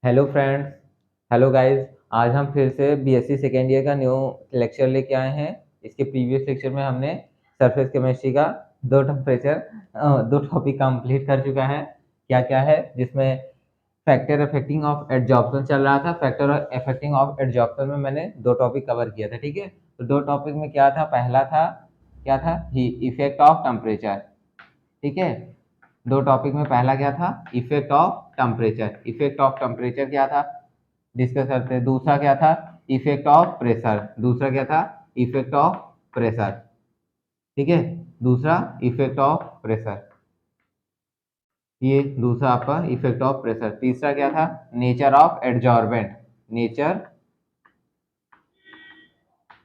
Hello friends. Hello guys. आज हम फिर से बीएससी सेकेंड ईयर का न्यू लेक्चर लेके आए हैं। इसके प्रीवियस लेक्चर में हमने सरफेस केमिस्ट्री का दो टॉपिक कंप्लीट कर चुका है। क्या क्या है जिसमें फैक्टर अफेक्टिंग ऑफ एडजॉर्प्शन चल रहा था। फैक्टर अफेक्टिंग ऑफ एडजॉर्प्शन में मैंने दो टॉपिक कवर किया था। ठीक है, तो दो टॉपिक में क्या था, पहला था क्या था, इफेक्ट ऑफ टेम्परेचर। ठीक है, दो टॉपिक में पहला क्या था, effect of temperature. Effect of temperature क्या था, डिस्कस करते हैं। दूसरा क्या था, इफेक्ट ऑफ प्रेशर। दूसरा क्या था, इफेक्ट ऑफ प्रेशर। ठीक है, दूसरा इफेक्ट ऑफ प्रेशर, ये दूसरा आपका इफेक्ट ऑफ प्रेशर। तीसरा क्या था, nature of adsorbent.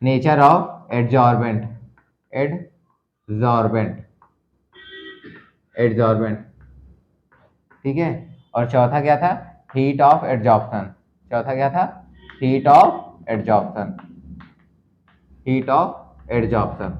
Nature of adsorbent, adsorbent, adsorbent. ठीक है, और चौथा क्या था, हीट ऑफ एडजॉर्प्शन। चौथा क्या था, heat of adsorption, heat of adsorption.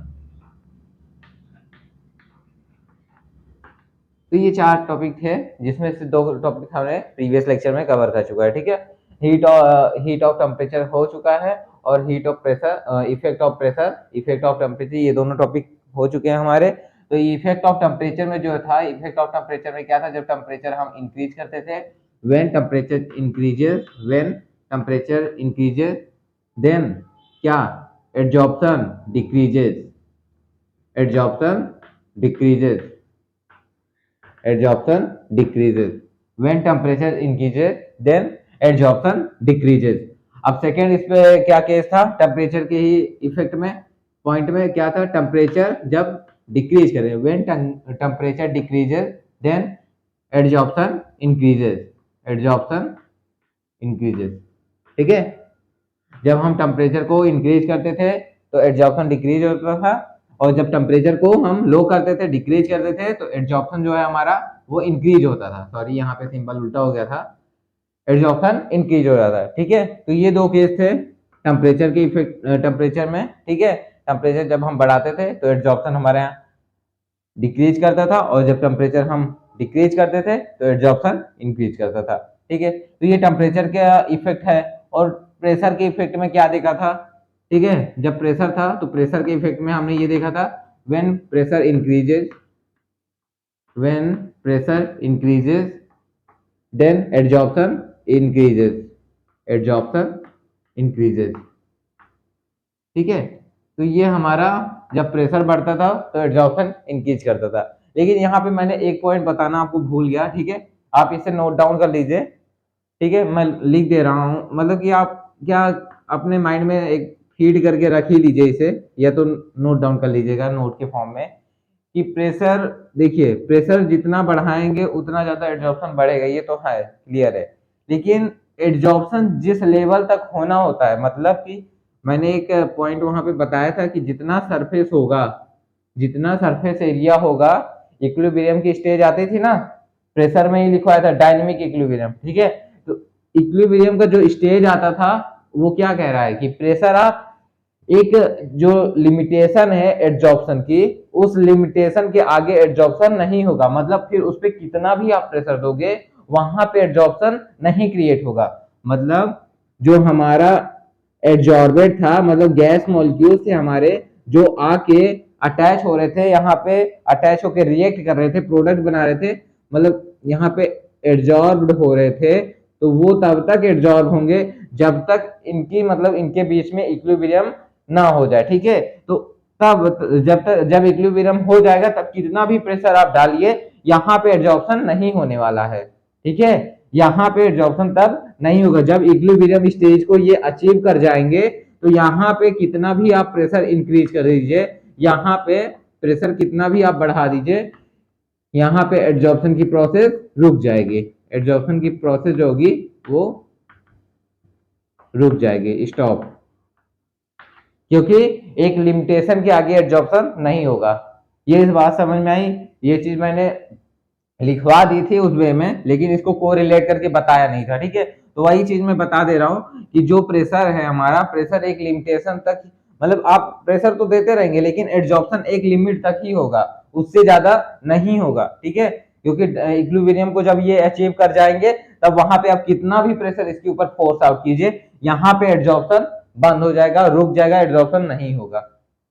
तो ये चार टॉपिक थे जिसमें से दो टॉपिक हमने प्रीवियस लेक्चर में कवर कर चुका है। ठीक है, हीट ऑफ टेम्परेचर हो चुका है और heat of pressure, effect of pressure, effect of temperature, ये दोनों टॉपिक हो चुके हैं हमारे। तो इफेक्ट ऑफ टेम्परेचर में जो था, इफेक्ट ऑफ टेम्परेचर में क्या था, जब टेम्परेचर हम इंक्रीज करते थे, व्हेन टेम्परेचर इंक्रीजेस देन क्या, adsorption decreases, adsorption decreases, adsorption decreases। when temperature increases then adsorption decreases। अब सेकेंड इस पे क्या केस था, टेम्परेचर के ही इफेक्ट में पॉइंट में क्या था, टेम्परेचर जब डिक्रीज करे, when temperature decreases then adsorption increases, adsorption increases। ठीक है, जब हम टेम्परेचर को इंक्रीज करते थे तो एडजॉर्प्शन डिक्रीज होता था, और जब टेम्परेचर को हम लो करते थे, डिक्रीज करते थे, तो एडजॉर्प्शन जो है हमारा वो इंक्रीज होता था। सॉरी, यहाँ पे सिंबल उल्टा हो गया था, एडजॉर्प्शन इंक्रीज हो जाता है। ठीक है, तो ये दो केस थे टेम्परेचर के इफेक्ट, टेम्परेचर में। ठीक है, टेम्परेचर जब हम बढ़ाते थे तो एडजॉर्प्शन हमारे यहाँ डिक्रीज करता था, और जब टेम्परेचर हम डिक्रीज करते थे तो एडजॉर्प्शन इंक्रीज करता था। ठीक है, तो ये टेम्परेचर का इफेक्ट है। और प्रेशर के इफेक्ट में क्या देखा था, ठीक है, जब प्रेशर था तो प्रेशर के इफेक्ट में हमने ये देखा था, when pressure increases, when pressure increases then adsorption increases, adsorption increases. ठीक है, तो ये हमारा जब प्रेशर बढ़ता था तो एडजॉर्प्शन इंक्रीज करता था। लेकिन यहाँ पे मैंने एक पॉइंट बताना आपको भूल गया। ठीक है, आप इसे नोट डाउन कर लीजिए। ठीक है, मैं लिख दे रहा हूँ, मतलब कि आप क्या अपने माइंड में एक फीड करके रख ही लीजिए इसे, या तो नोट डाउन कर लीजिएगा नोट के फॉर्म में, कि प्रेशर, देखिए प्रेशर जितना बढ़ाएंगे उतना ज्यादा एडजॉर्प्शन बढ़ेगा, ये तो है, क्लियर है। लेकिन एडजॉर्प्शन जिस लेवल तक होना होता है, मतलब कि मैंने एक पॉइंट वहां पे बताया था कि जितना सरफेस होगा, जितना सरफेस एरिया होगा, इक्विलिब्रियम की स्टेज आती थी ना, प्रेशर में ही लिखवाया था डायनेमिक इक्विलिब्रियम। ठीक है, तो इक्विलिब्रियम का जो स्टेज आता था वो क्या कह रहा है कि प्रेशर आप एक जो लिमिटेशन है एडजॉर्प्शन की, उस लिमिटेशन के आगे एडजॉर्प्शन नहीं होगा। मतलब फिर उस पर कितना भी आप प्रेशर दोगे वहां पे एडजॉर्प्शन नहीं क्रिएट होगा। मतलब जो हमारा एडजॉर्बेट था, मतलब गैस मॉलिक्यूल से हमारे जो आके अटैच हो रहे थे, यहाँ पे अटैच होकर रिएक्ट कर रहे थे, प्रोडक्ट बना रहे थे, मतलब यहाँ पे एडजॉर्ब्ड हो रहे थे, तो वो तब तक एडजॉर्ब होंगे जब तक इनकी, मतलब इनके बीच में इक्विलिब्रियम ना हो जाए। ठीक है, तो जब इक्विलिब्रियम हो जाएगा तब कितना भी प्रेशर आप डालिए, यहाँ पे एडजॉर्प्शन नहीं होने वाला है। ठीक है, यहाँ पे एडजॉर्प्शन तब नहीं होगा, जब इक्विलिब्रियम स्टेज को ये अचीव कर जाएंगे, तो यहाँ पे कितना भी आप प्रेशर इंक्रीज कर दीजिए, यहाँ पे प्रेशर कितना भी आप बढ़ा दीजिए, यहाँ पे एडजॉर्प्शन की प्रोसेस रुक जाएगी। एडजॉर्प्शन की प्रोसेस जो होगी वो रुक जाएगी, स्टॉप, क्योंकि एक लिमिटेशन के आगे एडजॉर्प्शन नहीं होगा। ये इस बात समझ में आई, ये चीज मैंने लिखवा दी थी उस वे में, लेकिन इसको कोरिलेट करके बताया नहीं था। ठीक है, तो वही चीज मैं बता दे रहा हूँ कि जो प्रेशर है हमारा, प्रेशर एक लिमिटेशन तक, मतलब आप प्रेशर तो देते रहेंगे लेकिन एडजॉर्प्शन एक लिमिट तक ही होगा, उससे ज्यादा नहीं होगा। ठीक है, क्योंकि इक्विलिब्रियम को जब ये अचीव कर जाएंगे तब वहां पे आप कितना भी प्रेशर इसके ऊपर फोर्स आउट कीजिए, यहाँ पे एड्जॉर्प्शन बंद हो जाएगा, रुक जाएगा, एड्जॉर्प्शन नहीं होगा।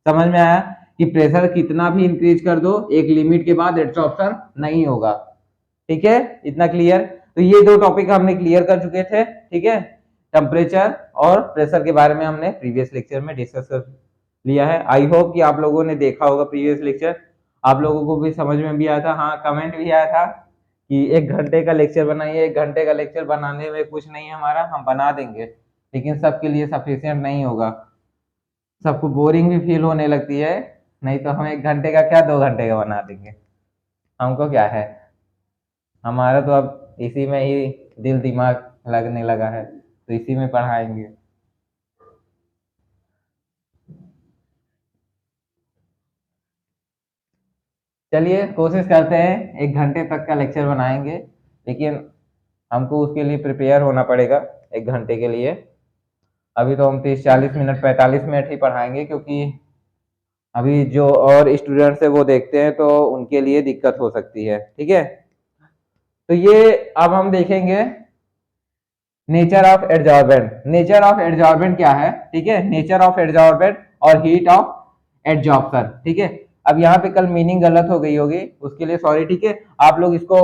समझ में आया कि प्रेशर कितना भी इंक्रीज कर दो, एक लिमिट के बाद एड्जॉर्प्शन नहीं होगा। ठीक है, इतना क्लियर। तो ये दो टॉपिक हमने क्लियर कर चुके थे। ठीक है, टेम्परेचर और प्रेशर के बारे में हमने प्रीवियस लेक्चर में डिस्कस कर लिया है। आई होप कि आप लोगों ने देखा होगा प्रीवियस लेक्चर, आप लोगों को भी समझ में भी आया था। हाँ, कमेंट भी आया था कि 1 घंटे का लेक्चर बनाइए। 1 घंटे का लेक्चर बनाने में कुछ नहीं है हमारा, हम बना देंगे, लेकिन सबके लिए सफिशियंट नहीं होगा, सबको बोरिंग भी फील होने लगती है। नहीं तो हम 1 घंटे का क्या 2 घंटे का बना देंगे, हमको क्या है, हमारा तो अब इसी में ही दिल दिमाग लगने लगा है, तो इसी में पढ़ाएंगे। चलिए कोशिश करते हैं 1 घंटे तक का लेक्चर बनाएंगे, लेकिन हमको उसके लिए प्रिपेयर होना पड़ेगा 1 घंटे के लिए। अभी तो हम 30-40 मिनट 45 मिनट ही पढ़ाएंगे, क्योंकि अभी जो और स्टूडेंट्स है वो देखते हैं तो उनके लिए दिक्कत हो सकती है। ठीक है, तो ये अब हम देखेंगे nature of adsorbent. Nature of adsorbent क्या है? ठीक है, नेचर ऑफ एडजॉर्बेंट और हीट ऑफ एडजॉर्प्शन। ठीक है, अब यहाँ पे कल मीनिंग गलत हो गई होगी, उसके लिए सॉरी। ठीक है, आप लोग इसको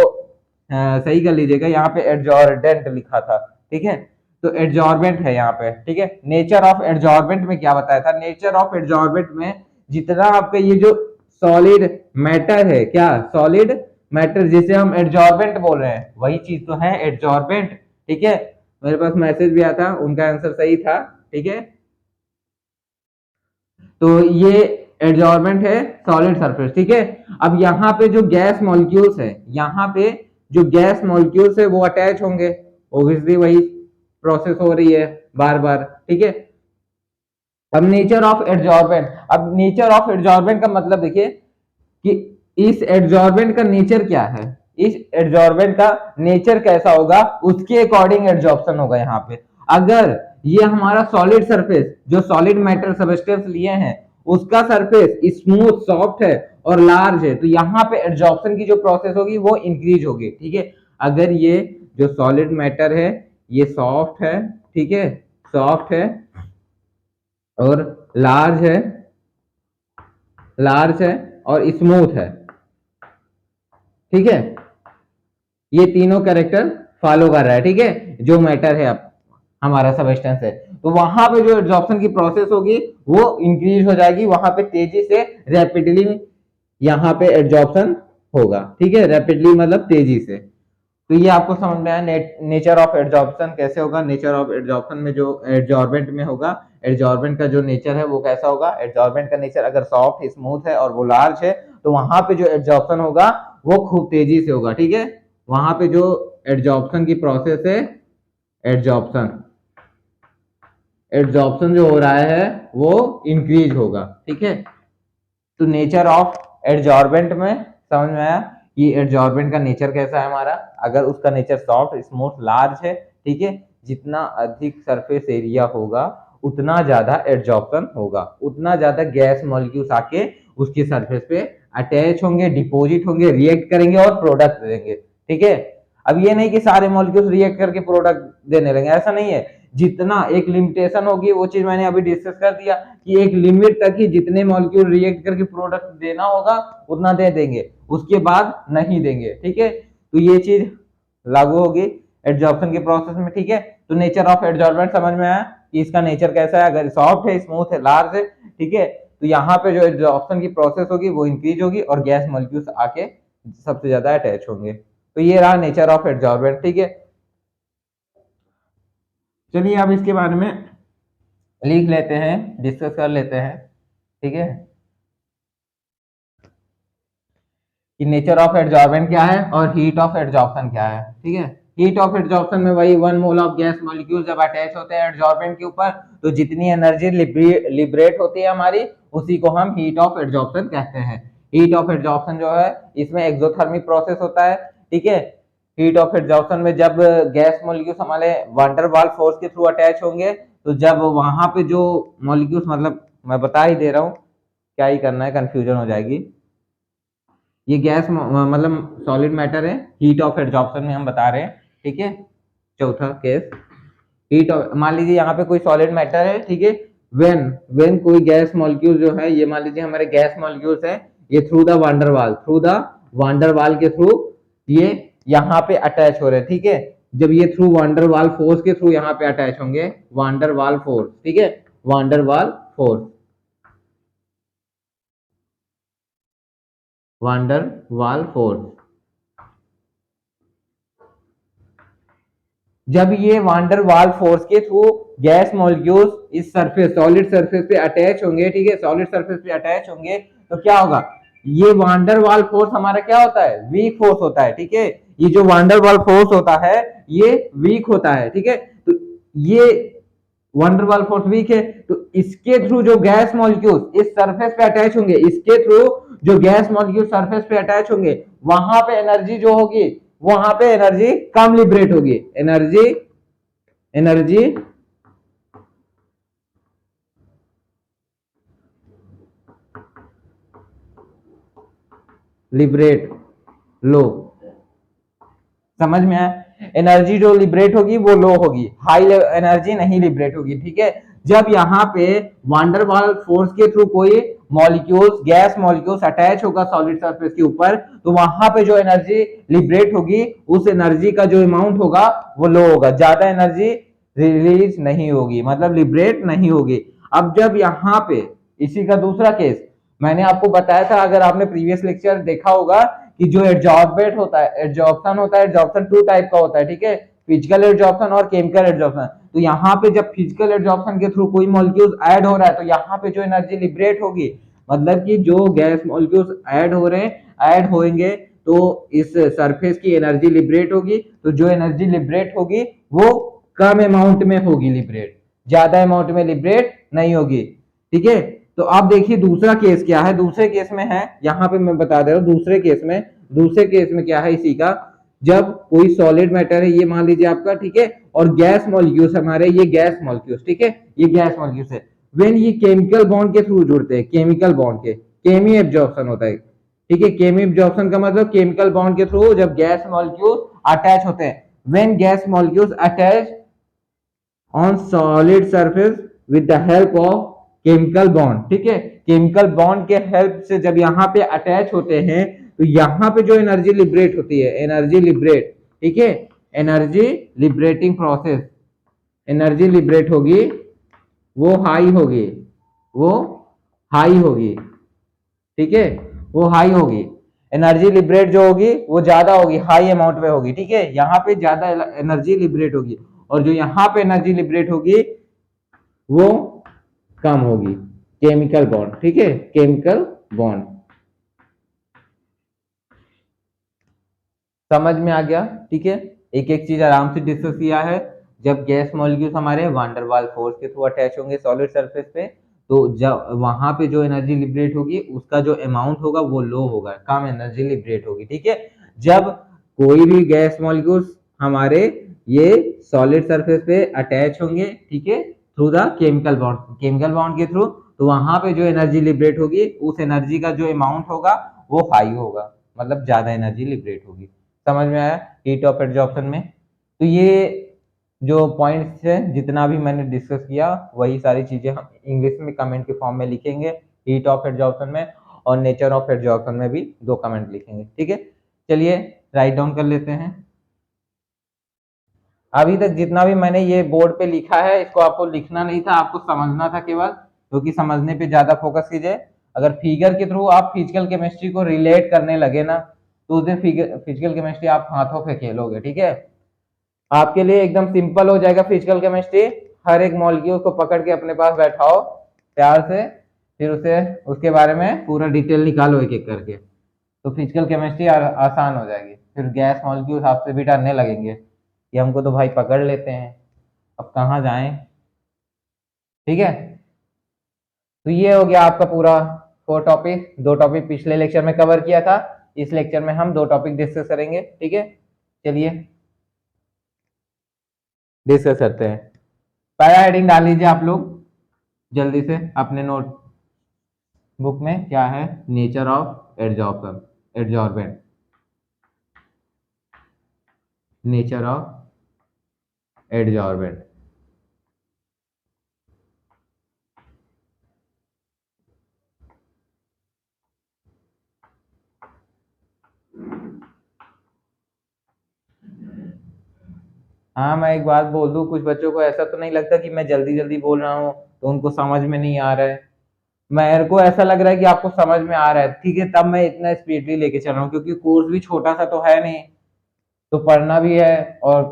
सही कर लीजिएगा, यहाँ पे एडजॉर्डेंट लिखा था। ठीक है, तो एडजॉर्बेंट है यहाँ पे। ठीक है, नेचर ऑफ एडजॉर्बेंट में क्या बताया था? नेचर ऑफ एडजॉर्बेंट में जितना आपका ये जो सॉलिड मैटर है, क्या सॉलिड मैटर जिसे हम एडजॉर्बेंट बोल रहे हैं, वही चीज तो है एडजॉर्बेंट। ठीक है, मेरे पास मैसेज भी आया था, उनका आंसर सही था। ठीक है, तो ये एडजॉर्बेंट है सॉलिड सरफेस। ठीक है, अब यहाँ पे जो गैस मॉलिक्यूल्स है, यहाँ पे जो गैस मॉलिक्यूल्स है वो अटैच होंगे, ऑब्वियसली वही प्रोसेस हो रही है बार बार। ठीक है, अब नेचर ऑफ एडजॉर्बेंट, अब नेचर ऑफ एडजॉर्बेंट का मतलब देखिए कि इस एडजॉर्बेंट का नेचर क्या है, इस एडजॉर्बेंट का नेचर कैसा होगा, उसके अकॉर्डिंग एडजॉर्प्शन होगा। यहाँ पे अगर ये हमारा सॉलिड सरफेस, जो सॉलिड मेटल सबस्टेंस लिए हैं, उसका सरफेस स्मूथ सॉफ्ट है और लार्ज है, तो यहाँ पे एडजॉर्प्शन की जो प्रोसेस होगी वो इंक्रीज होगी। ठीक है, अगर ये जो सॉलिड मैटर है ये सॉफ्ट है, ठीक है, सॉफ्ट है और लार्ज है, लार्ज है और स्मूथ है। ठीक है, ये तीनों कैरेक्टर फॉलो कर रहा है। ठीक है, जो मैटर है हमारा सबस्टेंस है, तो वहां पे जो एब्जॉर्प्शन की प्रोसेस होगी वो इंक्रीज हो जाएगी, वहां पे तेजी से रैपिडली यहाँ पे एब्जॉर्प्शन होगा। ठीक है, रैपिडली मतलब तेजी से। तो ये आपको समझ में आया नेचर ऑफ एडजॉर्प्शन कैसे होगा। नेचर ऑफ एडजॉर्प्शन में जो एडजॉर्बेंट में होगा, एडजॉर्बेंट का जो नेचर है वो कैसा होगा, एडजॉर्बेंट का नेचर अगर सॉफ्ट स्मूथ है और वो लार्ज है, तो वहां पे जो एडजॉर्प्शन होगा वो खूब तेजी से होगा। ठीक है, वहां पे जो एडजॉर्प्शन की प्रोसेस है, एडजॉर्प्शन एडजॉर्प्शन जो हो रहा है वो इंक्रीज होगा। ठीक है, तो नेचर ऑफ एडजॉर्बेंट में समझ में आया कि एडजॉर्बेंट का नेचर कैसा है हमारा। अगर उसका नेचर सॉफ्ट स्मूथ लार्ज है, ठीक है, जितना अधिक सरफेस एरिया होगा उतना ज्यादा एडजॉर्प्शन होगा, उतना ज्यादा गैस मॉलिक्यूल्स आके उसकी सरफेस पे अटैच होंगे, डिपॉजिट होंगे, रिएक्ट करेंगे और प्रोडक्ट देंगे। ठीक है, अब ये नहीं कि सारे मॉलिक्यूल्स रिएक्ट करके प्रोडक्ट देने लगेंगे, ऐसा नहीं है। जितना एक लिमिटेशन होगी, वो चीज मैंने अभी डिस्कस कर दिया कि एक लिमिट तक ही जितने मॉलिक्यूल रिएक्ट करके प्रोडक्ट देना होगा उतना दे देंगे, उसके बाद नहीं देंगे। ठीक है, तो ये चीज लागू होगी एडजॉर्प्शन के प्रोसेस में। ठीक है, तो नेचर ऑफ एडजॉर्बेंट समझ में आया कि इसका नेचर कैसा है, अगर सॉफ्ट है, स्मूथ है, लार्ज है। ठीक है, तो यहाँ पे जो एडजॉर्प्शन की प्रोसेस होगी वो इंक्रीज होगी और गैस मॉलिक्यूल्स आके सबसे ज्यादा अटैच होंगे। तो ये रहा नेचर ऑफ एडजॉर्बेंट। ठीक है, चलिए अब इसके बारे में लिख लेते हैं, डिस्कस कर लेते हैं। ठीक है, कि नेचर ऑफ एडजॉर्बेंट क्या है और हीट ऑफ एडजॉर्प्शन क्या है। ठीक है, हीट ऑफ एडजॉर्प्शन में वही 1 मोल ऑफ गैस मॉलिक्यूल जब अटैच होते हैं एडजॉर्बेंट के ऊपर, तो जितनी एनर्जी लिबरेट होती है हमारी, उसी को हम हीट ऑफ एडजॉर्प्शन कहते हैं। हीट ऑफ एडजॉर्प्शन जो है इसमें एक्सोथर्मिक प्रोसेस होता है। ठीक है, हीट ऑफ एडजॉर्प्शन में जब गैस मॉलिक्यूल्स हमारे वंडर वाल फोर्स के थ्रू अटैच होंगे, तो जब वहां पे जो मॉलिक्यूल्स, मतलब मैं बता ही दे रहा हूँ, क्या ही करना है, कंफ्यूजन हो जाएगी। ये गैस मतलब सॉलिड मैटर है, हीट ऑफ एडजॉर्प्शन में हम बता रहे हैं, ठीक है। चौथा केस, हीट ऑफ, मान लीजिए यहाँ पे कोई सॉलिड मैटर है, ठीक है। व्हेन व्हेन कोई गैस मॉलिक्यूल जो है, ये मान लीजिए हमारे गैस मॉलिक्यूल्स है, ये थ्रू द वांडर वाल के थ्रू ये यहाँ पे अटैच हो रहे हैं, ठीक है। जब ये थ्रू वांडर वाल फोर्स के थ्रू यहाँ पे अटैच होंगे, वांडर वाल फोर्स, ठीक है, van der Waals force, wander Waals force, जब ये वांडर वाल फोर्स के थ्रू गैस मॉलिक्यूल्स इस सरफेस, सॉलिड सरफेस पे अटैच होंगे, ठीक है, सॉलिड सरफेस पे अटैच होंगे, तो क्या होगा, ये वांडर वाल फोर्स हमारा क्या होता है, वीक फोर्स होता है, ठीक है। ये जो वांडर वाल फोर्स होता है ये वीक होता है, ठीक है। तो ये वंडर वाल फोर्स वीक है, तो इसके थ्रू जो गैस मॉलिक्यूल इस सरफेस पे अटैच होंगे, इसके थ्रू जो गैस मॉलिक्यूल सरफेस पे अटैच होंगे, वहां पे एनर्जी जो होगी, वहां पे एनर्जी कम लिबरेट होगी, एनर्जी एनर्जी लिबरेट लो, समझ में आया। एनर्जी जो लिबरेट होगी वो लो होगी, हाई एनर्जी नहीं लिबरेट होगी, ठीक है। जब यहाँ पे वांडरवाल फोर्स के थ्रू कोई मॉलिक्यूल्स, गैस मॉलिक्यूल्स अटैच होगा सॉलिड सरफेस के ऊपर, तो वहां पे जो एनर्जी लिबरेट होगी, उस एनर्जी का जो अमाउंट होगा वो लो होगा, ज्यादा एनर्जी रिलीज नहीं होगी, मतलब लिबरेट नहीं होगी। अब जब यहाँ पे इसी का दूसरा केस मैंने आपको बताया था, अगर आपने प्रीवियस लेक्चर देखा होगा, कि जो एड्जॉर्बेट होता है, एड्जॉर्प्शन होता है, एड्जॉर्प्शन टू टाइप का होता है, ठीक है, फिजिकल एड्जॉर्प्शन और केमिकल एड्जॉर्प्शन। तो यहाँ पे जब फिजिकल एड्जॉर्प्शन के थ्रू कोई मॉलिक्यूल ऐड हो रहा है, तो यहाँ पे जो एनर्जी लिबरेट होगी, मतलब कि जो गैस मॉलिक्यूल्स ऐड हो रहे हैं, ऐड होंगे, तो इस सरफेस की एनर्जी लिबरेट होगी, तो जो एनर्जी लिबरेट होगी वो कम अमाउंट में होगी लिबरेट, ज्यादा अमाउंट में लिबरेट नहीं होगी, ठीक है। तो आप देखिए दूसरा केस क्या है, दूसरे केस में है, यहाँ पे मैं बता दे रहा हूँ, दूसरे केस में क्या है इसी का, जब कोई सॉलिड मैटर है, ये मान लीजिए आपका, ठीक है, और गैस मॉलिक्यूल्स हमारे, ये गैस मॉलिक्यूल्स, ठीक है, ये गैस मॉलिक्यूल्स है, व्हेन ये केमिकल बॉन्ड के थ्रू जुड़ते हैं, केमिकल बॉन्ड के, केमी एब्जॉर्प्शन होता है, ठीक है। केमी एब्जॉर्प्शन का मतलब केमिकल बॉन्ड के थ्रू जब गैस मॉलिक्यूल अटैच होते हैं, when gas molecules attach on solid surface with the help of chemical bond, ठीक है, केमिकल बॉन्ड के हेल्प से जब यहाँ पे अटैच होते हैं, तो यहाँ पे जो एनर्जी लिबरेट होती है, एनर्जी लिबरेट, ठीक है, energy liberating process, energy liberate होगी, वो हाई होगी, वो हाई होगी, ठीक है, वो हाई होगी, एनर्जी लिबरेट जो होगी वो ज्यादा होगी, हाई अमाउंट में होगी, ठीक है, यहाँ पे ज्यादा एनर्जी लिबरेट होगी, और जो यहाँ पे एनर्जी लिबरेट होगी वो कम होगी, केमिकल बॉन्ड, ठीक है, केमिकल बॉन्ड, समझ में आ गया, ठीक है। एक एक चीज आराम से डिस्कस किया है। जब गैस मॉलिक्यूल्स हमारे वांडरवाल फोर्स के थ्रू अटैच होंगे सॉलिड सरफेस पे, तो जब वहां पे जो एनर्जी लिबरेट होगी उसका जो अमाउंट होगा वो लो होगा, कम एनर्जी लिबरेट होगी, ठीक है। जब कोई भी गैस मॉलिक्यूल्स हमारे ये सॉलिड सरफेस पे अटैच होंगे, ठीक है, थ्रू द केमिकल बॉन्ड के थ्रू, तो वहां पे जो एनर्जी लिबरेट होगी, उस एनर्जी का जो अमाउंट होगा वो हाई होगा, मतलब ज्यादा एनर्जी लिबरेट होगी। समझ में आया हीट ऑफ एड्जॉर्प्शन में। तो ये जो पॉइंट्स है, जितना भी मैंने डिस्कस किया, वही सारी चीजें हम इंग्लिश में कमेंट के फॉर्म में लिखेंगे हीट ऑफ एड्जॉर्प्शन में, और नेचर ऑफ एड्जॉर्प्शन में भी 2 कमेंट लिखेंगे, ठीक है। चलिए राइट डाउन कर लेते हैं। अभी तक जितना भी मैंने ये बोर्ड पे लिखा है, इसको आपको लिखना नहीं था, आपको समझना था केवल, क्योंकि समझने पे ज्यादा फोकस कीजिए। अगर फिगर के थ्रू आप फिजिकल केमिस्ट्री को रिलेट करने लगे ना, तो उस दिन फिजिकल केमिस्ट्री आप हाथों पे खेलोगे, ठीक है। आपके लिए एकदम सिंपल हो जाएगा फिजिकल केमिस्ट्री। हर एक मॉलिक्यूल को पकड़ के अपने पास बैठाओ प्यार से, फिर उसे उसके बारे में पूरा डिटेल निकालो एक एक करके, तो फिजिकल केमिस्ट्री आसान हो जाएगी। फिर गैस मॉलिक्यूल्स आपसे भी डरने लगेंगे कि हमको तो भाई पकड़ लेते हैं, अब कहाँ जाएं, ठीक है। तो ये हो गया आपका पूरा 4 टॉपिक। 2 टॉपिक पिछले लेक्चर में कवर किया था, इस लेक्चर में हम 2 टॉपिक डिस्कस करेंगे, ठीक है। चलिए डिस्कस करते हैं। पहला हेडिंग डाल लीजिए आप लोग जल्दी से अपने नोट बुक में, क्या है, nature of adsorption. Adsorbent, nature of adsorbent. हाँ मैं एक बात बोल दूं, कुछ बच्चों को ऐसा तो नहीं लगता कि मैं जल्दी जल्दी बोल रहा हूँ तो उनको समझ में नहीं आ रहा है? मेरे को ऐसा लग रहा है कि आपको समझ में आ रहा है, ठीक है, तब मैं इतना स्पीडली लेके चल रहा हूँ, क्योंकि कोर्स भी छोटा सा तो है नहीं, तो पढ़ना भी है और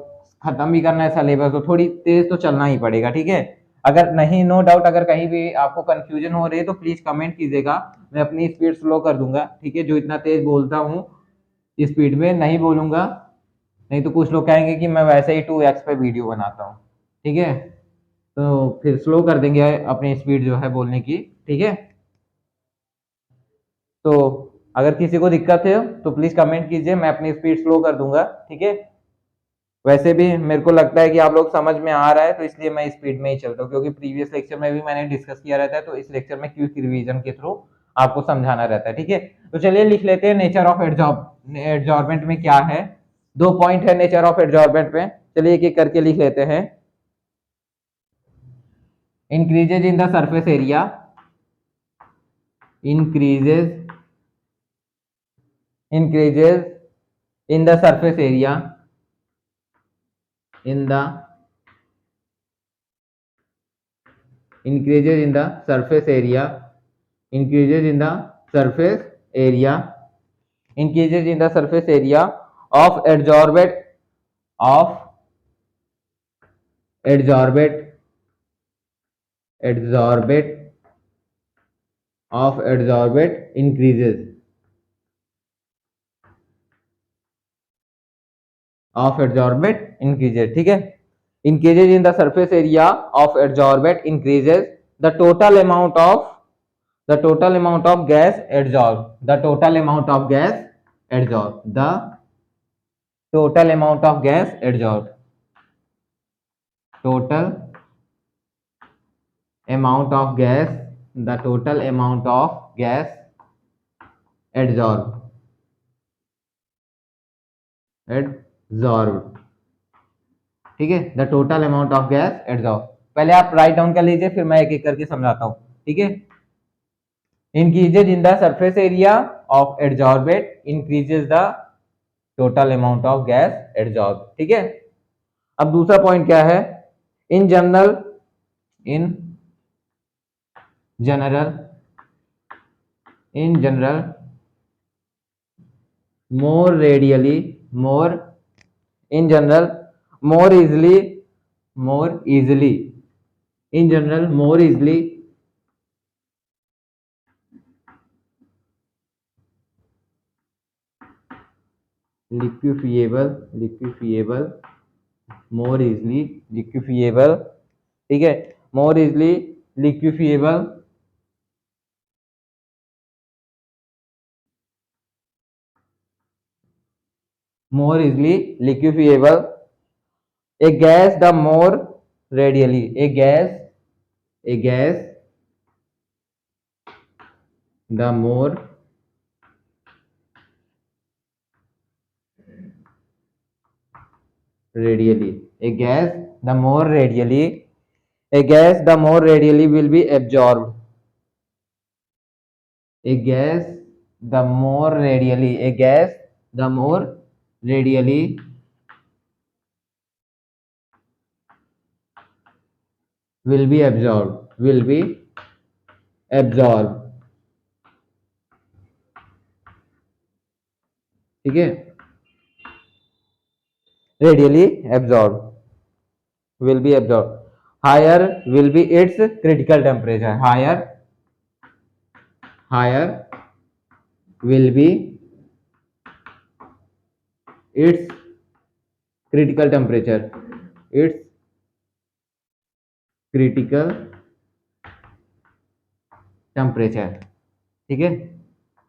खत्म भी करना है सिलेबस, तो थोड़ी तेज तो चलना ही पड़ेगा, ठीक है। अगर नहीं, नो डाउट, अगर कहीं भी आपको कंफ्यूजन हो रही है तो प्लीज कमेंट कीजिएगा, मैं अपनी स्पीड स्लो कर दूंगा, ठीक है। जो इतना तेज बोलता हूँ स्पीड में नहीं बोलूंगा, नहीं तो कुछ लोग कहेंगे कि मैं वैसे ही 2x पे वीडियो बनाता हूँ, ठीक है। तो फिर स्लो कर देंगे अपनी स्पीड जो है बोलने की, ठीक है। तो अगर किसी को दिक्कत है तो प्लीज कमेंट कीजिए, मैं अपनी स्पीड स्लो कर दूंगा, ठीक है। वैसे भी मेरे को लगता है कि आप लोग समझ में आ रहा है, तो इसलिए मैं स्पीड में ही चलता हूँ, क्योंकि प्रीवियस लेक्चर में भी मैंने डिस्कस किया रहता है, तो इस लेक्चर में क्विक रिवीजन के थ्रू आपको समझाना रहता है, ठीक है। तो चलिए लिख लेते हैं नेचर ऑफ एडजॉर्बेंट में क्या है। 2 पॉइंट है नेचर ऑफ एडजॉर्बेंट में, चलिए एक एक करके लिख लेते हैं। Increases in the surface area, increases increases in the surface area, in the increases in the surface area, increases in the surface area, increases in the surface area of of adsorbate adsorbate adsorbate increases of adsorbate increases, ठीक है। increases in the surface area of adsorbate increases the total amount of gas adsorbed, the total amount of gas adsorbed, the total amount of gas adsorbed, total amount of gas, the total amount of gas adsorbed, adsorbed, ठीक है। The total amount of gas adsorb, पहले आप write down कर लीजिए, फिर मैं एक एक करके समझाता हूँ, ठीक है। increases in the surface area of adsorbate increases the total amount of gas adsorbed, ठीक है। अब दूसरा पॉइंट क्या है? In general, in general, in general, more radially, more, in general, more easily, more easily, in general, more easily, liquefiable, liquefiable, more easily liquefiable, ठीक है। more easily liquefiable, more easily liquefiable, a gas the more radially, a gas, a gas the more radially, a gas the more radially, a gas the more radially will be absorbed, a gas the more radially, a gas the more radially will be absorbed, will be absorbed, ठीक है। radially absorbed, will be absorbed, higher will be its critical temperature, higher, higher will be its critical temperature, its critical temperature, ठीक है।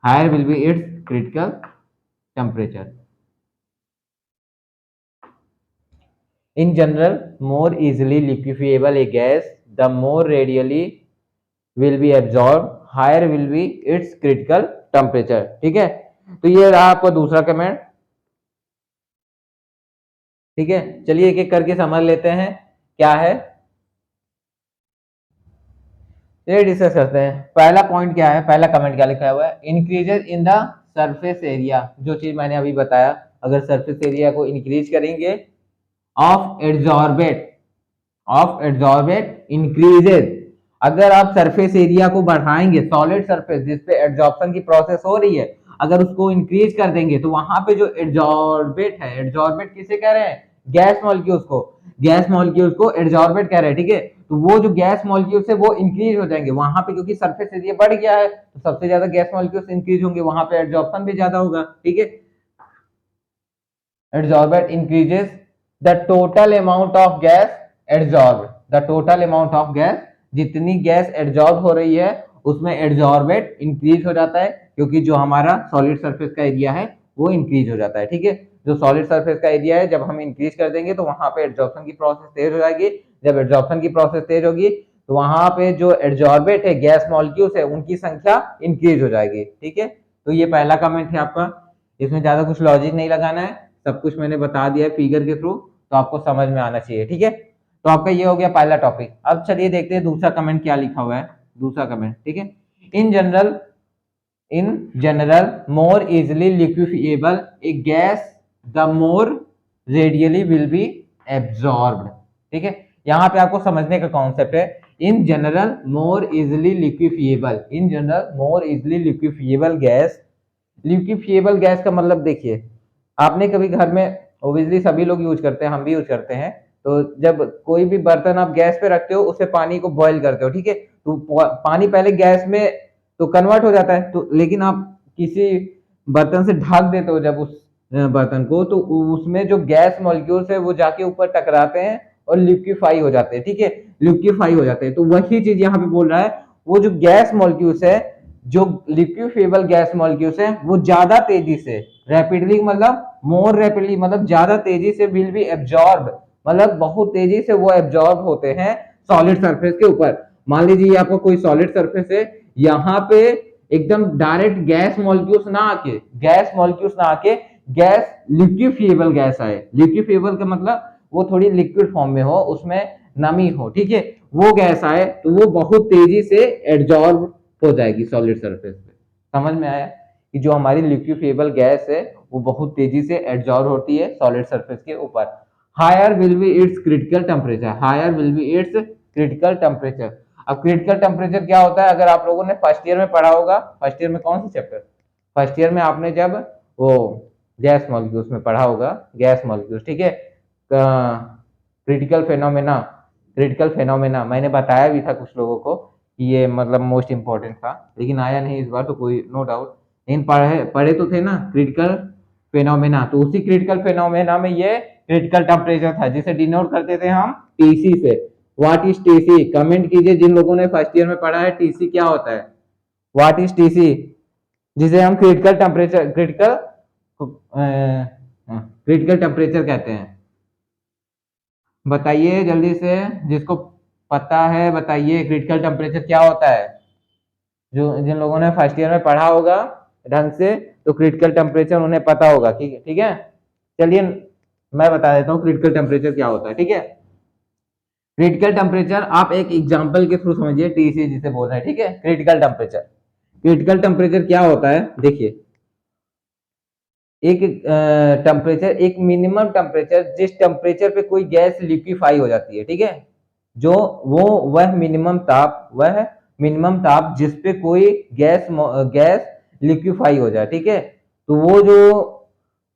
higher will be its critical temperature, in general, more easily liquefiable a gas the more radially will be absorbed, higher will be its critical temperature, ठीक है। तो ये रहा आपका दूसरा comment. ठीक है, चलिए एक एक करके समझ लेते हैं क्या है, ये डिस्कस करते हैं। पहला पॉइंट क्या है, पहला कमेंट क्या लिखा हुआ है, increases in the surface area, जो चीज मैंने अभी बताया, अगर सरफेस एरिया को इंक्रीज करेंगे ऑफ एड्सॉर्बेट इंक्रीजेज, अगर आप सरफेस एरिया को बढ़ाएंगे, सॉलिड सरफेस जिस पे एड्सॉर्प्शन की प्रोसेस हो रही है, अगर उसको इंक्रीज कर देंगे तो वहां पे जो एड्सॉर्बेट है, एड्सॉर्बेट किसे कह रहे हैं, गैस मॉलिक्यूल्स को, गैस मॉलिक्यूल्स को एड्सॉर्बेट कह रहे हैं। ठीक है, तो वो जो गैस मॉलिक्यूल्स है वो इंक्रीज हो जाएंगे वहां पे, क्योंकि सरफेस एरिया बढ़ गया है तो सबसे ज्यादा गैस मॉलिक्यूल्स इंक्रीज होंगे, वहां पे एड्सॉर्प्शन भी ज्यादा होगा। ठीक है, adsorbent increases the total amount of gas adsorbed, the total amount of gas, जितनी गैस एड्जॉर्ब हो रही है उसमें एड्जॉर्बेट इंक्रीज हो जाता है, क्योंकि जो हमारा सॉलिड सरफेस का एरिया है वो इंक्रीज हो जाता है। ठीक है, जो सॉलिड सरफेस का एरिया है जब हम इंक्रीज कर देंगे तो वहां पे एड्जॉर्प्शन की प्रोसेस तेज हो जाएगी, जब एड्जॉर्प्शन की प्रोसेस तेज होगी तो वहां पे जो एड्जॉर्बेट है, गैस मॉलिक्यूल्स है, उनकी संख्या इंक्रीज हो जाएगी। ठीक है, तो ये पहला कमेंट है आपका, इसमें ज्यादा कुछ लॉजिक नहीं लगाना है, सब कुछ मैंने बता दिया है फिगर के थ्रू, तो आपको समझ में आना चाहिए। ठीक है, तो आपका ये हो गया पहला टॉपिक। अब चलिए देखते हैं दूसरा कमेंट क्या लिखा हुआ है, दूसरा कमेंट। ठीक है, in general in general more easily liquefiable a gas the more readily will be absorbed. ठीक है, यहाँ पे आपको समझने का कॉन्सेप्ट है, in general more easily liquefiable, in general more easily liquefiable gas, liquefiable gas का मतलब देखिए, आपने कभी घर में, ओबियसली सभी लोग यूज करते हैं, हम भी यूज करते हैं, तो जब कोई भी बर्तन आप गैस पे रखते हो उससे पानी को बॉईल करते हो। ठीक है, तो पानी पहले गैस में तो कन्वर्ट हो जाता है, तो लेकिन आप किसी बर्तन से ढक देते हो जब उस बर्तन को, तो उसमें जो गैस मॉलिक्यूल्स है वो जाके ऊपर टकराते हैं और लिक्विफाई हो जाते हैं। ठीक है, लिक्विफाई हो जाते हैं, तो वही चीज यहाँ पे बोल रहा है, वो जो गैस मॉलिक्यूल्स है, जो लिक्विफेबल गैस मॉलिक्यूल्स हैं वो ज्यादा तेजी से, रैपिडली मतलब मोर रैपिडली मतलब ज्यादा तेजी से, विल बी एब्जॉर्ब मतलब बहुत तेजी से वो एब्जॉर्ब होते हैं सॉलिड सरफेस के ऊपर। मान लीजिए आपको कोई सॉलिड सरफेस है, यहाँ पे एकदम डायरेक्ट गैस मॉलिक्यूल्स ना आके, गैस मॉलिक्यूल्स ना आके गैस लिक्विफिएबल गैस आए, लिक्विफिएबल का मतलब वो थोड़ी लिक्विड फॉर्म में हो, उसमें नमी हो। ठीक है, वो गैस आए तो वो बहुत तेजी से एब्जॉर्ब हो जाएगी सॉलिड सरफेस पे। समझ में आया कि जो हमारी लिक्विफिएबल गैस है वो बहुत तेजी से एब्जॉर्ब होती है सॉलिड सरफेस के ऊपर। Higher will be its critical temperature, higher will be its critical temperature. अब क्रिटिकल टेम्परेचर क्या होता है, अगर आप लोगों ने फर्स्ट ईयर में पढ़ा होगा, फर्स्ट ईयर में कौन सा चैप्टर, फर्स्ट ईयर में आपने जब वो गैस मॉलिक्यूल्स में पढ़ा होगा, गैस मॉलिक्यूल्स। ठीक है, क्रिटिकल फेनोमेना, क्रिटिकल फेनोमेना मैंने बताया भी था कुछ लोगों को कि ये मतलब मोस्ट इंपॉर्टेंट था, लेकिन आया नहीं इस बार, तो कोई नो डाउट, लेकिन पढ़े पढ़े तो थे ना क्रिटिकल फेनोमेना, तो उसी क्रिटिकल फेनोमेना में ये क्रिटिकल टेम्परेचर था, जिसे डिनोट करते थे हम टीसी से। व्हाट इज टीसी, कमेंट कीजिए जिन लोगों ने फर्स्ट ईयर में पढ़ा है टीसी क्या होता है, व्हाट इज टीसी, जिसे हम क्रिटिकल टेम्परेचर, क्रिटिकल टेम्परेचर कहते हैं। बताइए जल्दी से, जिसको पता है बताइए क्रिटिकल टेम्परेचर क्या होता है, जो जिन लोगों ने फर्स्ट ईयर में पढ़ा होगा ढंग से, तो क्रिटिकल टेम्परेचर उन्हें पता होगा। ठीक है, ठीक है, चलिए मैं बता देता हूँ क्रिटिकल टेम्परेचर क्या होता है। ठीक है, क्रिटिकल टेम्परेचर आप एक एग्जांपल के थ्रू समझिए, टीसी जिसे बोल रहे हैं। ठीक है, क्रिटिकल टेम्परेचर, क्रिटिकल टेम्परेचर क्या होता है, देखिए एक टेम्परेचर, एक मिनिमम टेम्परेचर जिस टेम्परेचर पे कोई गैस लिक्विफाई हो जाती है। ठीक है, जो वो वह मिनिमम ताप, वह मिनिमम ताप जिस पे कोई गैस लिक्विफाई हो जाए। ठीक है, तो वो जो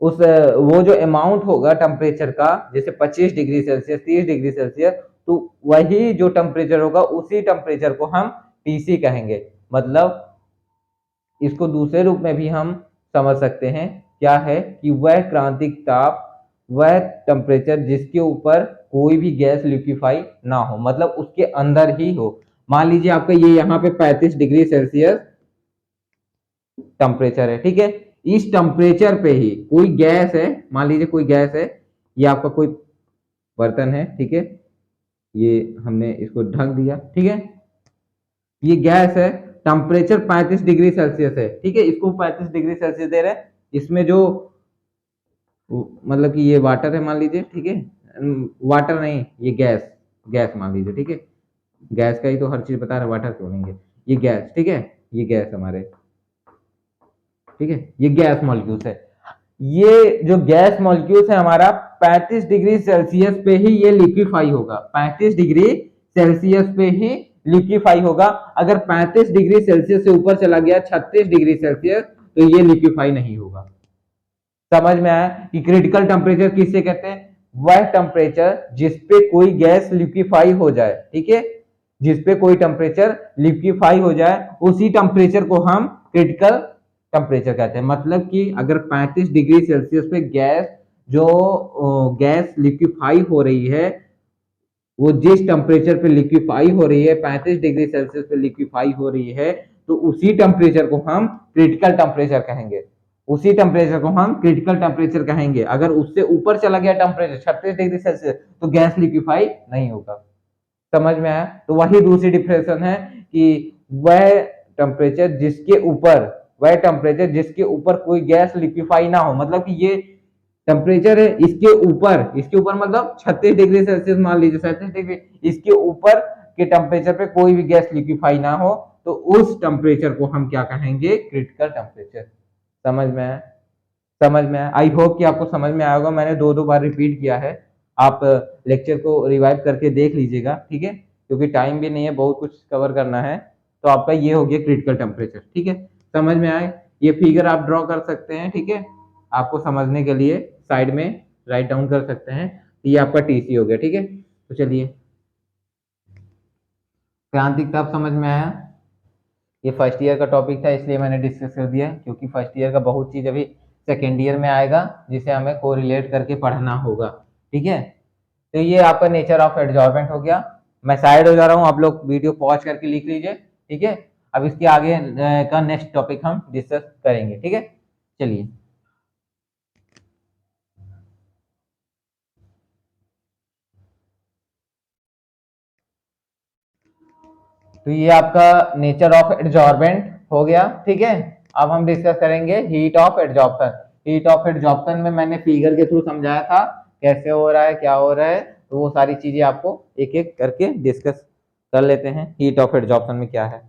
उस वो जो अमाउंट होगा टेम्परेचर का, जैसे 25 डिग्री सेल्सियस, 30 डिग्री सेल्सियस, तो वही जो टेम्परेचर होगा उसी टेम्परेचर को हम टीसी कहेंगे। मतलब इसको दूसरे रूप में भी हम समझ सकते हैं, क्या है कि वह क्रांतिक ताप, वह टेम्परेचर जिसके ऊपर कोई भी गैस लिक्विफाई ना हो, मतलब उसके अंदर ही हो। मान लीजिए आपका ये यहाँ पे 35 डिग्री सेल्सियस टेम्परेचर है। ठीक है, इस टेम्परेचर पे ही कोई गैस है, मान लीजिए कोई गैस है, ये आपका कोई बर्तन है। ठीक है, ये हमने इसको ढक दिया। ठीक है, ये गैस है, टेम्परेचर 35 डिग्री सेल्सियस है, ठीक है, इसको 35 डिग्री सेल्सियस दे रहे हैं, इसमें जो मतलब कि ये वाटर है मान लीजिए, ठीक है, वाटर नहीं, ये गैस, गैस मान लीजिए, ठीक है, गैस का ही तो हर चीज बता रहे, वाटर क्यों लेंगे, ये गैस, ठीक है, ये गैस हमारे, ठीक है, ये गैस मॉलिक्यूल्स है, ये जो गैस मॉलिक्यूल्स है हमारा 35 डिग्री सेल्सियस पे ही ये लिक्विफाई होगा, 35 डिग्री सेल्सियस पे ही लिक्विफाई होगा, अगर 35 डिग्री सेल्सियस से ऊपर चला गया 36 डिग्री सेल्सियस तो ये लिक्विफाई नहीं होगा। समझ में आया कि क्रिटिकल टेम्परेचर किससे कहते हैं, वह टेम्परेचर जिसपे कोई गैस लिक्विफाई हो जाए, ठीक है, जिसपे कोई टेम्परेचर लिक्विफाई हो जाए उसी टेम्परेचर को हम क्रिटिकल टेम्परेचर कहते हैं। मतलब कि अगर 35 डिग्री सेल्सियस पे गैस जो गैस लिक्विफाई हो रही है, वो जिस टेम्परेचर पे लिक्विफाई हो रही है 35 डिग्री सेल्सियस पे लिक्विफाई हो रही है, तो उसी टेम्परेचर को हम क्रिटिकल टेम्परेचर कहेंगे, उसी टेम्परेचर को हम क्रिटिकल टेम्परेचर कहेंगे। अगर उससे ऊपर चला गया टेम्परेचर 36 डिग्री सेल्सियस तो गैस लिक्विफाई नहीं होगा। समझ में आया? तो वही दूसरी डिफरेंशन है कि वह टेम्परेचर जिसके ऊपर, वह टेम्परेचर जिसके ऊपर कोई गैस लिक्विफाई ना हो, मतलब कि ये टेम्परेचर है इसके ऊपर मतलब 36 डिग्री सेल्सियस मान लीजिए, 37 डिग्री, इसके ऊपर के टेम्परेचर पे कोई भी गैस लिक्विफाई ना हो, तो उस टेम्परेचर को हम क्या कहेंगे, क्रिटिकल टेम्परेचर। समझ में आया? समझ में आया? आई होप कि आपको समझ में आया होगा, मैंने दो दो बार रिपीट किया है, आप लेक्चर को रिवाइव करके देख लीजिएगा, ठीक है, क्योंकि टाइम भी नहीं है, बहुत कुछ कवर करना है। तो आपका ये हो गया क्रिटिकल टेम्परेचर, ठीक है, समझ में आए? ये फिगर आप ड्रॉ कर सकते हैं, ठीक है, आपको समझने के लिए साइड में राइट डाउन कर सकते हैं। ये आपका टीसी हो गया, ठीक है। तो चलिए, क्रांतिक तब समझ में आया? ये फर्स्ट ईयर का टॉपिक था इसलिए मैंने डिस्कस कर दिया, क्योंकि फर्स्ट ईयर का बहुत चीज अभी सेकेंड ईयर में आएगा जिसे हमें कोरिलेट करके पढ़ना होगा, ठीक है। तो ये आपका नेचर ऑफ एडजॉर्बेंट हो गया। मैं साइड हो जा रहा हूँ, आप लोग वीडियो पॉज करके लिख लीजिए, ठीक है। अब इसके आगे का नेक्स्ट टॉपिक हम डिस्कस करेंगे, ठीक है। चलिए, तो ये आपका नेचर ऑफ एडजॉर्बेंट हो गया, ठीक है। अब हम डिस्कस करेंगे heat of adsorption. Heat of adsorption में मैंने फिगर के थ्रू समझाया था कैसे हो रहा है, क्या हो रहा है, तो वो सारी चीजें आपको एक एक करके डिस्कस कर लेते हैं। हीट ऑफ एडजॉर्प्शन में क्या है,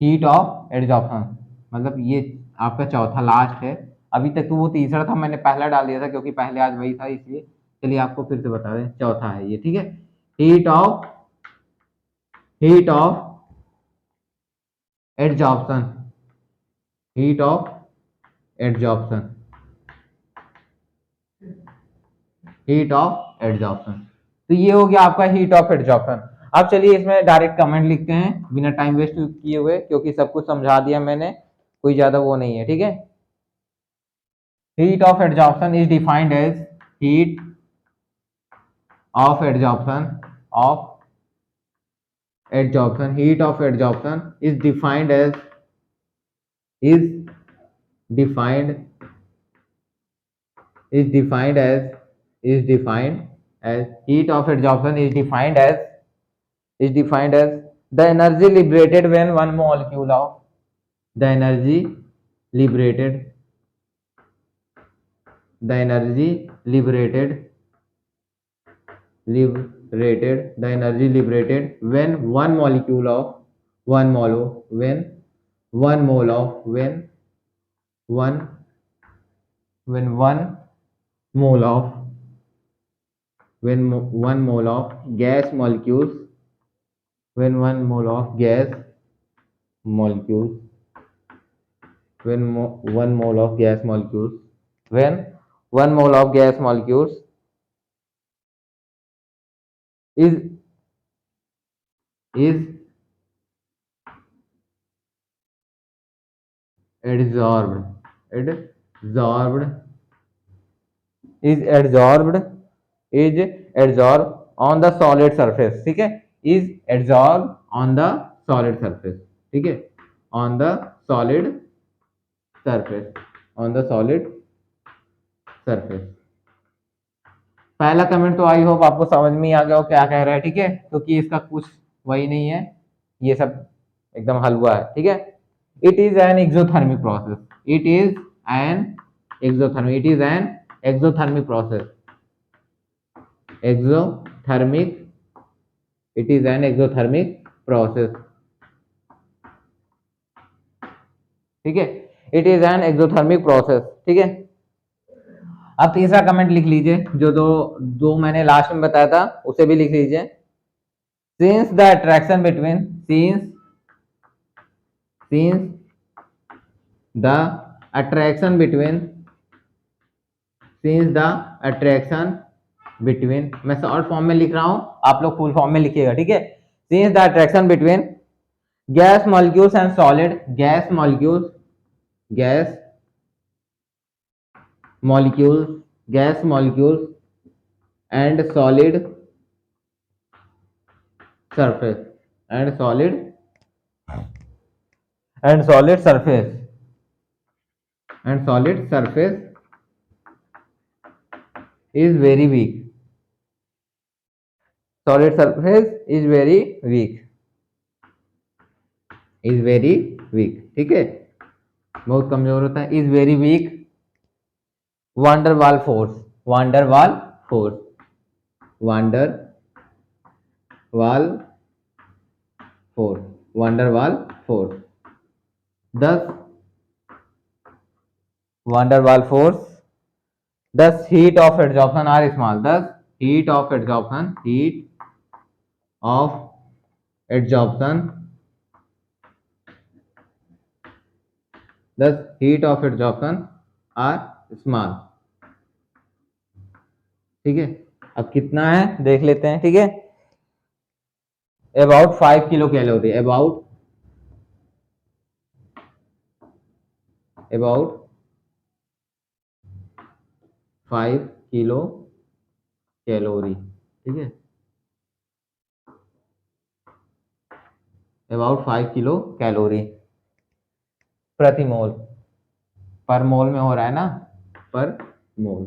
हीट ऑफ एडजॉर्प्शन मतलब ये आपका चौथा लास्ट है। अभी तक तो वो तीसरा था, मैंने पहला डाल दिया था क्योंकि पहले आज वही था, इसलिए चलिए आपको फिर से बता दें, चौथा है ये, ठीक है। Heat of heat of adsorption, heat of adsorption, heat of adsorption. तो ये हो गया आपका हीट ऑफ एडजॉर्प्शन। अब चलिए इसमें डायरेक्ट कमेंट लिखते हैं बिना टाइम वेस्ट किए हुए, क्योंकि सब कुछ समझा दिया मैंने, कोई ज्यादा वो नहीं है, ठीक है। Heat of adsorption is defined as heat of adsorption heat of adsorption is defined is defined as is defined as heat of adsorption is defined as the energy liberated when one molecule of the energy liberated the energy liberated the energy liberated when one molecule of one mole when one mole of one when mole of one mole of gas molecules when one mole of gas molecules one mole of gas molecules when one mole of gas molecules is is adsorbed adsorbed is adsorbed is adsorbed on the solid surface, ठीक है, is adsorbed on the solid surface, ठीक है, on the solid surface on the solid surface। पहला comment तो I hope आपको समझ में आ गया हो क्या कह रहा है, ठीक है, क्योंकि इसका कुछ वही नहीं है, ये सब एकदम हलवा है, ठीक है। It is an exothermic process, it is an exothermic, it is an exothermic process, exothermic, it is an exothermic process, ठीक है। It is an exothermic process, ठीक है। अब तीसरा कमेंट लिख लीजिए, जो दो दो मैंने लास्ट में बताया था उसे भी लिख लीजिए। Since the attraction between, since the attraction between, since the attraction between, मैं शॉर्ट फॉर्म में लिख रहा हूं, आप लोग फुल फॉर्म में लिखिएगा, ठीक है। since the attraction between gas molecules and solid, gas molecules, gas molecules, gas molecules and solid surface, and solid, and solid surface, and solid surface is very weak, solid surface is very weak, is very weak, ठीक है, बहुत कमजोर होता है, is very weak, van der Waals force, van der Waals force, van der Waals force, van der Waals force, thus van der Waals force, thus heat of adsorption are small, thus heat of adsorption, heat of adsorption, thus heat of adsorption are small, ठीक है। अब कितना है देख लेते हैं, ठीक है। About 5 kilo calorie, about 5 kilo calorie, ठीक है, अबाउट 5 किलो कैलोरी प्रति मोल, पर मोल में हो रहा है ना, पर मोल।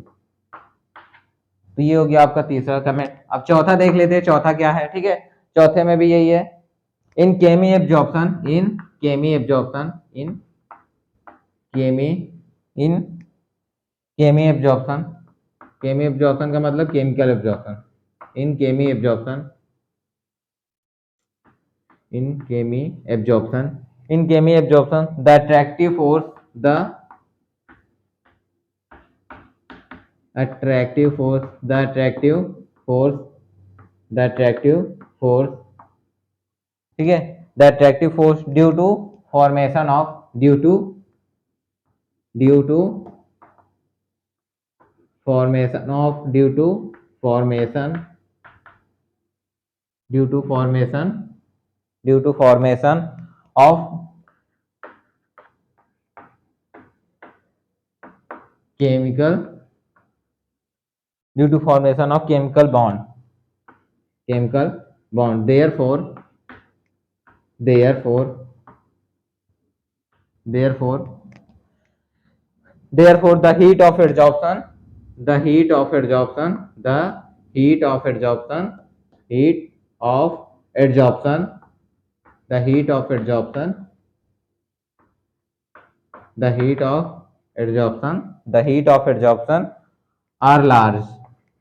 तो ये हो गया आपका तीसरा कमेंट। अब चौथा देख लेते हैं, चौथा क्या है, ठीक है। चौथे में भी यही है, इन chemi absorption, in chemi absorption, in केमी, इन केमी एब्जॉर्प्शन, केमी एब्जॉर्प्शन का मतलब chemical absorption, in chemi absorption, in chemi absorption, in chemi absorption the attractive force, the attractive force, the attractive force, the attractive force, ठीक है, the attractive force due to formation of, due to formation of, due to formation, due to formation, due to formation of chemical, due to formation of chemical bond, chemical bond, therefore, therefore, therefore, therefore the heat of adsorption, the heat of adsorption, the heat of adsorption, heat of adsorption, the heat of adsorption, the heat of adsorption, the heat of adsorption are large,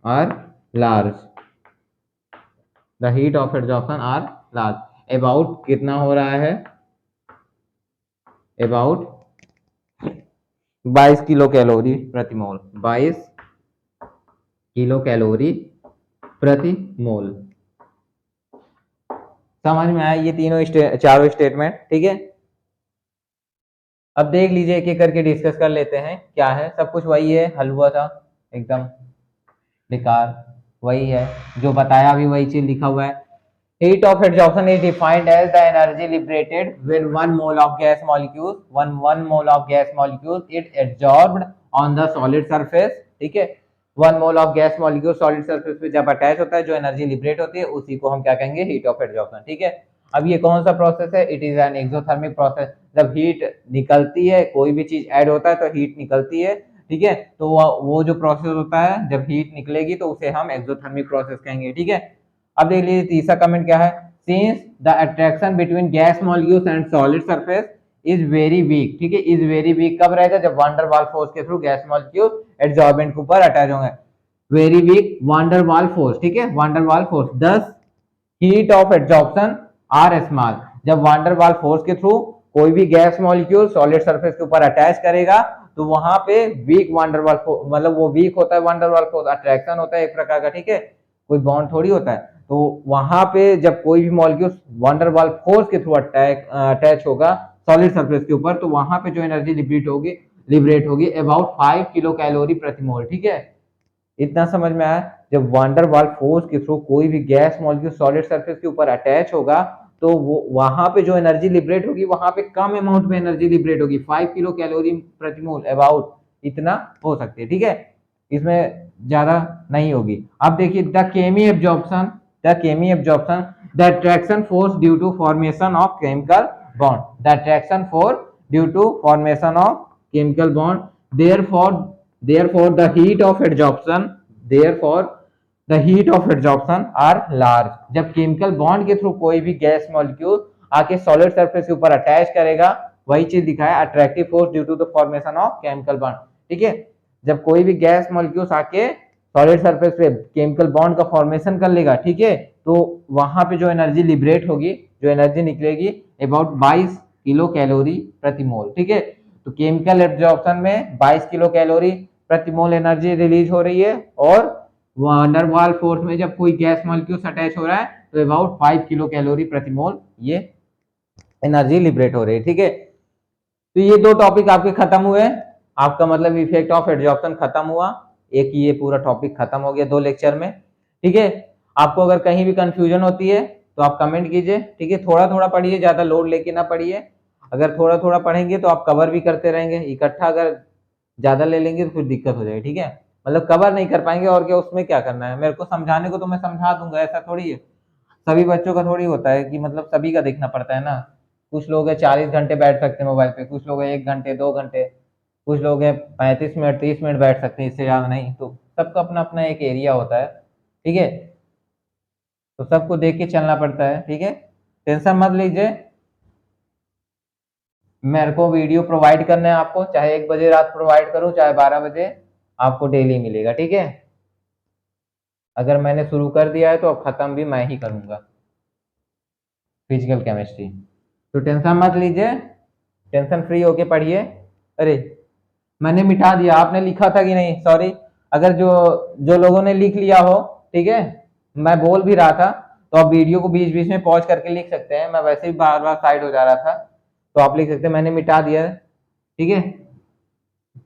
are large, the heat of adsorption are large, about कितना हो रहा है, about 22 kilo calorie प्रति मोल, 22 kilo calorie प्रति मोल। समझ में आया ये तीनों चारों स्टेटमेंट, ठीक है। अब देख लीजिए, एक एक करके डिस्कस कर लेते हैं, क्या है, सब कुछ वही है, हलवा था एकदम बेकार, वही है जो बताया, भी वही चीज लिखा हुआ है। Heat of adsorption is defined as the energy liberated when one mole of gas molecule, one mole of gas molecule it adsorbed on the solid surface, ठीक है। One mole of gas molecule solid surface पे जब attach होता है, जो energy liberate होती है, उसी को हम क्या कहेंगे, हीट ऑफ एड्सॉर्प्शन, ठीक है। अब ये कौन सा प्रोसेस है, it is an exothermic process. जब हीट निकलती है, कोई भी चीज ऐड होता है तो हीट निकलती है, ठीक है। तो वो जो प्रोसेस होता है, जब हीट निकलेगी तो उसे हम एक्सोथर्मिक प्रोसेस कहेंगे, ठीक है। अब देख लीजिए तीसरा कमेंट क्या है, since the attraction between gas molecules and solid surface is very week, ठीक है। इज वेरी वीक कब रहेगा, जब वांडर वाल फोर्स के थ्रू गैस मॉलिक्यूल एडजॉर्बेंट के ऊपर अटैच होंगे। Very weak van der Waals force, ठीक है, van der Waals force. Thus heat of adsorption are small, जब वांडर वाल फोर्स के थ्रू कोई भी गैस मॉलिक्यूल सॉलिड सरफेस के ऊपर अटैच करेगा तो वहां पे वीक वांडर वाल फोर्स, मतलब वो वीक होता है वांडर वाल फोर्स, अट्रैक्शन होता है एक प्रकार का, ठीक है, कोई बॉन्ड थोड़ी होता है। तो वहां पे जब कोई भी मॉलिक्यूल वांडर वाल फोर्स के थ्रू अटैच होगा सॉलिड सरफेस के ऊपर, तो वहां पे जो एनर्जी लिबरेट होगी अबाउट 5 किलो कैलोरी प्रति मोल, ठीक है। इतना समझ में आया। जब वांडर वाल फोर्स के थ्रू कोई भी गैस मॉलिक्यूल सॉलिड सरफेस के ऊपर अटैच होगा तो वो वहां पे जो एनर्जी लिबरेट होगी वहां पे कम अमाउंट में एनर्जी लिबरेट होगी, 5 किलो कैलोरी प्रति मोल अबाउट, इतना हो सकती है, ठीक है, इसमें ज्यादा नहीं होगी। अब देखिए the chemi absorption the attraction force due to formation of chemical bond, the attraction force due to formation of chemical bond, therefore the heat of adsorption therefore the heat of adsorption are large, जब chemical bond के through कोई भी gas molecule आके solid surface के ऊपर attach करेगा, वही चीज दिखाया attractive force due to the formation of chemical bond, ठीक है। जब कोई भी गैस मॉलिक्यूल्स आके सॉलिड सरफेस पे केमिकल बॉन्ड का फॉर्मेशन कर लेगा, ठीक है, तो वहां पे जो एनर्जी लिबरेट होगी, जो एनर्जी निकलेगी अबाउट 22 किलो कैलोरी प्रति मोल, ठीक है। तो केमिकल एब्जॉर्प्शन में 22 किलो कैलोरी प्रति मोल एनर्जी रिलीज हो रही है, और वांडर वाल फोर्स में जब कोई गैस मॉलिक्यूल अटैच हो रहा है तो अबाउट 5 किलो कैलोरी प्रति मोल ये एनर्जी लिबरेट हो रही है, ठीक है। तो ये दो टॉपिक आपके खत्म हुए, आपका मतलब इफेक्ट ऑफ एब्जॉर्प्शन खत्म हुआ, एक ये पूरा टॉपिक खत्म हो गया 2 लेक्चर में, ठीक है। आपको अगर कहीं भी कंफ्यूजन होती है तो आप कमेंट कीजिए, ठीक है। थोड़ा थोड़ा पढ़िए, ज्यादा लोड लेके ना पढ़िए, अगर थोड़ा थोड़ा पढ़ेंगे तो आप कवर भी करते रहेंगे, इकट्ठा अगर ज्यादा ले लेंगे तो फिर दिक्कत हो जाएगी, ठीक है। मतलब कवर नहीं कर पाएंगे और क्या, उसमें क्या करना है, मेरे को समझाने को तो मैं समझा दूंगा, ऐसा थोड़ी है। सभी बच्चों का थोड़ी होता है कि मतलब सभी का देखना पड़ता है ना। कुछ लोग है 40 घंटे बैठ सकते हैं मोबाइल पे, कुछ लोग है 1 घंटे 2 घंटे, कुछ लोग है 35 मिनट 30 मिनट बैठ सकते हैं, इससे ज्यादा नहीं। तो सबका अपना अपना एक एरिया होता है, ठीक है, तो सबको देख के चलना पड़ता है, ठीक है। टेंशन मत लीजिए, मेरे को वीडियो प्रोवाइड करना है आपको, चाहे 1 बजे रात प्रोवाइड करूं चाहे 12 बजे, आपको डेली मिलेगा, ठीक है। अगर मैंने शुरू कर दिया है तो अब खत्म भी मैं ही करूंगा, फिजिकल केमिस्ट्री। तो टेंशन मत लीजिए, टेंशन फ्री होके पढ़िए। अरे मैंने मिटा दिया, आपने लिखा था कि नहीं, सॉरी। अगर जो जो लोगों ने लिख लिया हो, ठीक है, मैं बोल भी रहा था तो आप वीडियो को बीच बीच में पॉज करके लिख सकते हैं, मैं वैसे ही बार बार साइड हो जा रहा था, तो आप लिख सकते हैं मैंने मिटा दिया, ठीक है।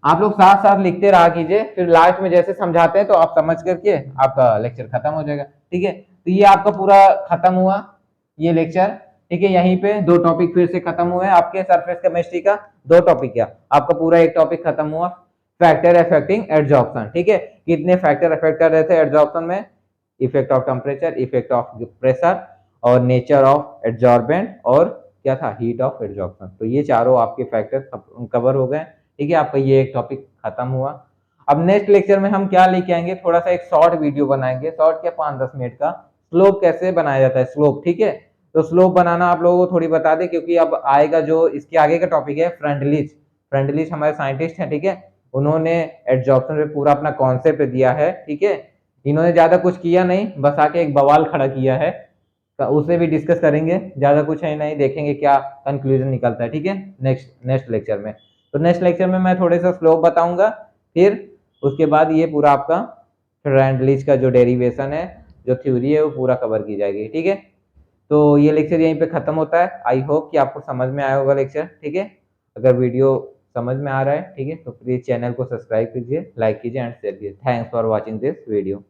आप लोग साथ साथ लिखते रहा कीजिए, फिर लास्ट में जैसे समझाते हैं तो आप समझ करके आपका लेक्चर खत्म हो जाएगा, ठीक है। तो ये आपका पूरा खत्म हुआ ये लेक्चर, ठीक है। यहीं पे 2 टॉपिक फिर से खत्म हुए आपके सरफेस केमिस्ट्री का, 2 टॉपिक क्या, आपका पूरा एक टॉपिक खत्म हुआ, फैक्टर अफेक्टिंग एडजॉर्प्शन, ठीक है। कितने फैक्टर अफेक्ट कर रहे थे एडजॉर्प्शन में, effect of temperature, effect of pressure, और नेचर ऑफ एडजॉर्बेंट, और क्या था, हीट ऑफ एडजॉर्प्शन। तो ये चारों आपके फैक्टर कवर हो गए, ठीक है। आपका ये एक टॉपिक खत्म हुआ। अब नेक्स्ट लेक्चर में हम क्या लेके आएंगे, थोड़ा सा एक शॉर्ट वीडियो बनाएंगे, शॉर्ट क्या 5-10 मिनट का, स्लोप कैसे बनाया जाता है, स्लोप, ठीक है। तो स्लोप बनाना आप लोगों को थोड़ी बता दे, क्योंकि अब आएगा जो इसके आगे का टॉपिक है फ्रेंडलिच। फ्रेंडलिच हमारे साइंटिस्ट हैं, ठीक है, उन्होंने एडजॉर्प्शन पे पूरा अपना कॉन्सेप्ट दिया है, ठीक है। इन्होंने ज्यादा कुछ किया नहीं, बस आके एक बवाल खड़ा किया है, तो उसे भी डिस्कस करेंगे, ज्यादा कुछ है नहीं, देखेंगे क्या कंक्लूजन निकलता है, ठीक है, नेक्स्ट लेक्चर में। तो नेक्स्ट लेक्चर में मैं थोड़े सा स्लोप बताऊंगा, फिर उसके बाद ये पूरा आपका फ्रेंडलिच का जो डेरिवेशन है, जो थ्योरी है, वो पूरा कवर की जाएगी, ठीक है। तो ये लेक्चर यहीं पे खत्म होता है। आई होप कि आपको समझ में आया होगा लेक्चर, ठीक है। अगर वीडियो समझ में आ रहा है, ठीक है, तो प्लीज चैनल को सब्सक्राइब कीजिए, लाइक कीजिए एंड शेयर कीजिए। Thanks for watching this video.